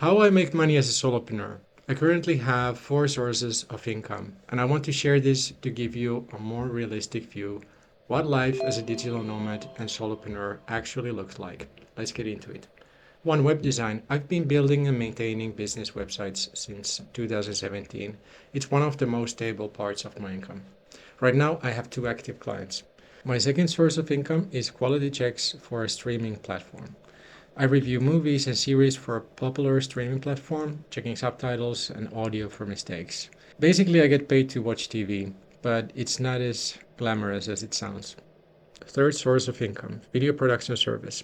How I make money as a solopreneur. I currently have four sources of income, and I want to share this to give you a more realistic view what life as a digital nomad and solopreneur actually looks like. Let's get into it. One, web design. I've been building and maintaining business websites since 2017. It's one of the most stable parts of my income. Right now, I have two active clients. My second source of income is quality checks for a streaming platform. I review movies and series for a popular streaming platform, checking subtitles and audio for mistakes. Basically, I get paid to watch TV, but it's not as glamorous as it sounds. Third source of income, video production service.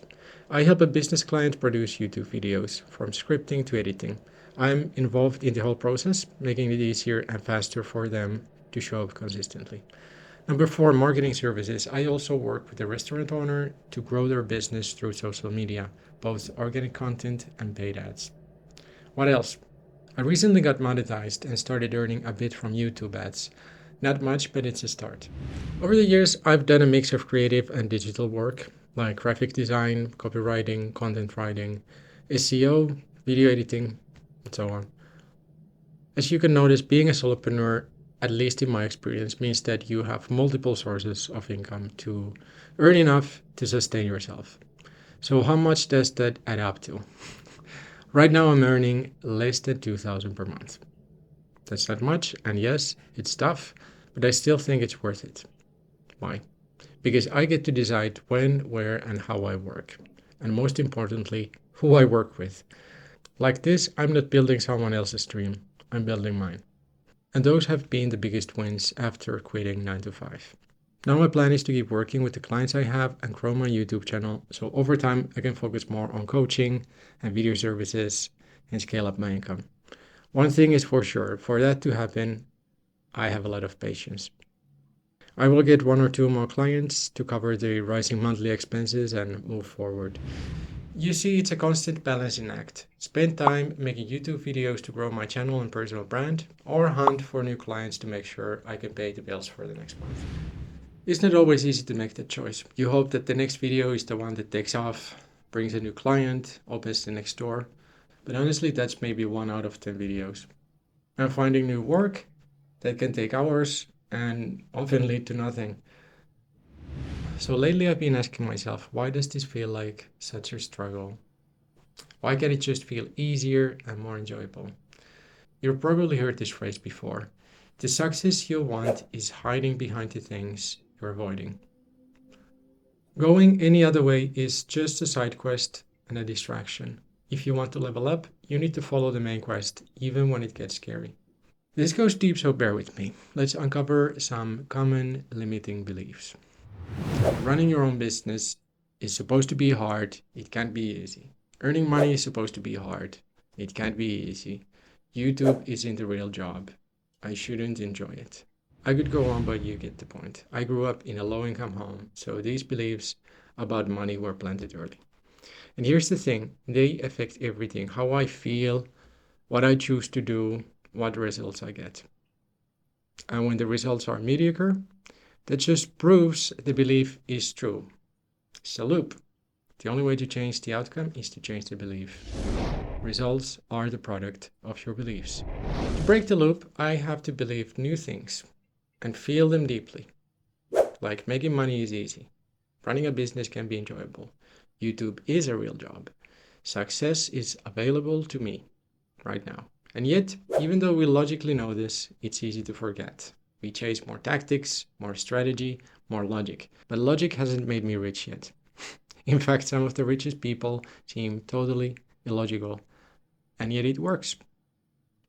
I help a business client produce YouTube videos, from scripting to editing. I'm involved in the whole process, making it easier and faster for them to show up consistently. Number four, marketing services. I also work with a restaurant owner to grow their business through social media, both organic content and paid ads. What else? I recently got monetized and started earning a bit from YouTube ads. Not much, but it's a start. Over the years, I've done a mix of creative and digital work, like graphic design, copywriting, content writing, SEO, video editing, and so on. As you can notice, being a solopreneur, at least in my experience, means that you have multiple sources of income to earn enough to sustain yourself. So how much does that add up to? Right now I'm earning less than 2,000 per month. That's not much, and yes, it's tough, but I still think it's worth it. Why? Because I get to decide when, where, and how I work. And most importantly, who I work with. Like this, I'm not building someone else's dream, I'm building mine. And those have been the biggest wins after quitting 9 to 5. Now my plan is to keep working with the clients I have and grow my YouTube channel so over time I can focus more on coaching and video services and scale up my income. One thing is for sure, for that to happen, I have a lot of patience. I will get one or two more clients to cover the rising monthly expenses and move forward. You see, it's a constant balancing act. Spend time making YouTube videos to grow my channel and personal brand, or hunt for new clients to make sure I can pay the bills for the next month. It's not always easy to make that choice. You hope that the next video is the one that takes off, brings a new client, opens the next door. But honestly, that's maybe one out of 10 videos. And finding new work that can take hours and often lead to nothing. So lately I've been asking myself, why does this feel like such a struggle? Why can't it just feel easier and more enjoyable? You've probably heard this phrase before. The success you want is hiding behind the things you're avoiding. Going any other way is just a side quest and a distraction. If you want to level up, you need to follow the main quest, even when it gets scary. This goes deep, so bear with me. Let's uncover some common limiting beliefs. Running your own business is supposed to be hard, it can't be easy. Earning money is supposed to be hard, it can't be easy. YouTube isn't a real job. I shouldn't enjoy it. I could go on, but you get the point. I grew up in a low income home, so these beliefs about money were planted early. And here's the thing, they affect everything, how I feel, what I choose to do, what results I get. And when the results are mediocre, that just proves the belief is true. It's a loop. The only way to change the outcome is to change the belief. Results are the product of your beliefs. To break the loop, I have to believe new things and feel them deeply. Like making money is easy. Running a business can be enjoyable. YouTube is a real job. Success is available to me right now. And yet, even though we logically know this, it's easy to forget. We chase more tactics, more strategy, more logic. But logic hasn't made me rich yet. In fact, some of the richest people seem totally illogical, and yet it works.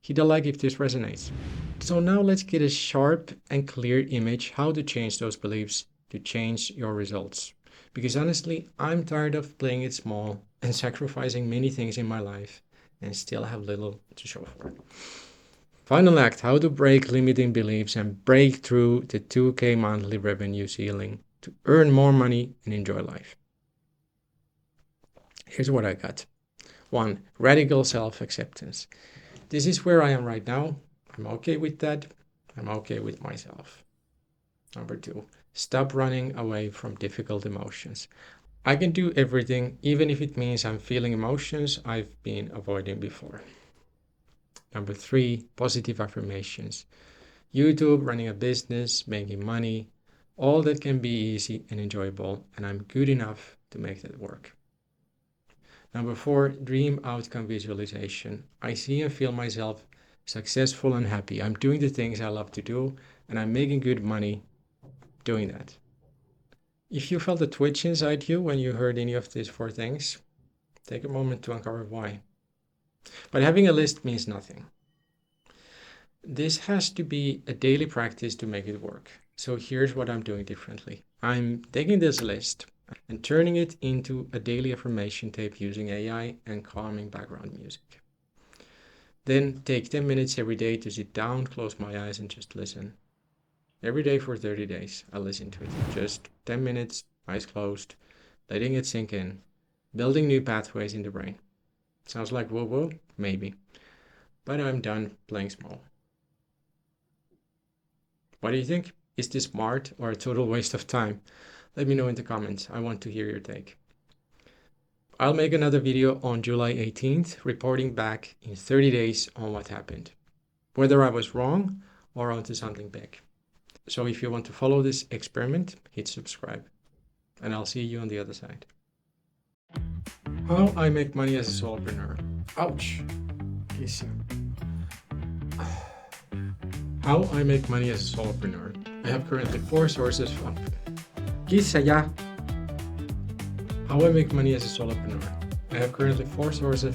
Hit a like if this resonates. So now let's get a sharp and clear image how to change those beliefs to change your results. Because honestly, I'm tired of playing it small and sacrificing many things in my life and still have little to show for it. Final act, how to break limiting beliefs and break through the 2K monthly revenue ceiling to earn more money and enjoy life. Here's what I got. 1. Radical self-acceptance. This is where I am right now. I'm okay with that. I'm okay with myself. Number 2. Stop running away from difficult emotions. I can do everything, even if it means I'm feeling emotions I've been avoiding before. Number three, positive affirmations. YouTube, running a business, making money, all that can be easy and enjoyable, and I'm good enough to make that work. Number four, dream outcome visualization. I see and feel myself successful and happy. I'm doing the things I love to do, and I'm making good money doing that. If you felt a twitch inside you when you heard any of these four things, take a moment to uncover why. But having a list means nothing. This has to be a daily practice to make it work. So here's what I'm doing differently. I'm taking this list and turning it into a daily affirmation tape using AI and calming background music. Then take 10 minutes every day to sit down, close my eyes, and just listen. Every day for 30 days, I listen to it. Just 10 minutes, eyes closed, letting it sink in, building new pathways in the brain. Sounds like woo-woo? Maybe. But I'm done playing small. What do you think? Is this smart or a total waste of time? Let me know in the comments. I want to hear your take. I'll make another video on July 18th, reporting back in 30 days on what happened, whether I was wrong or onto something big. So if you want to follow this experiment, hit subscribe, and I'll see you on the other side. How I make money as a solopreneur. Ouch. How I make money as a solopreneur. I have currently four sources of... How I make money as a solopreneur. I have currently four sources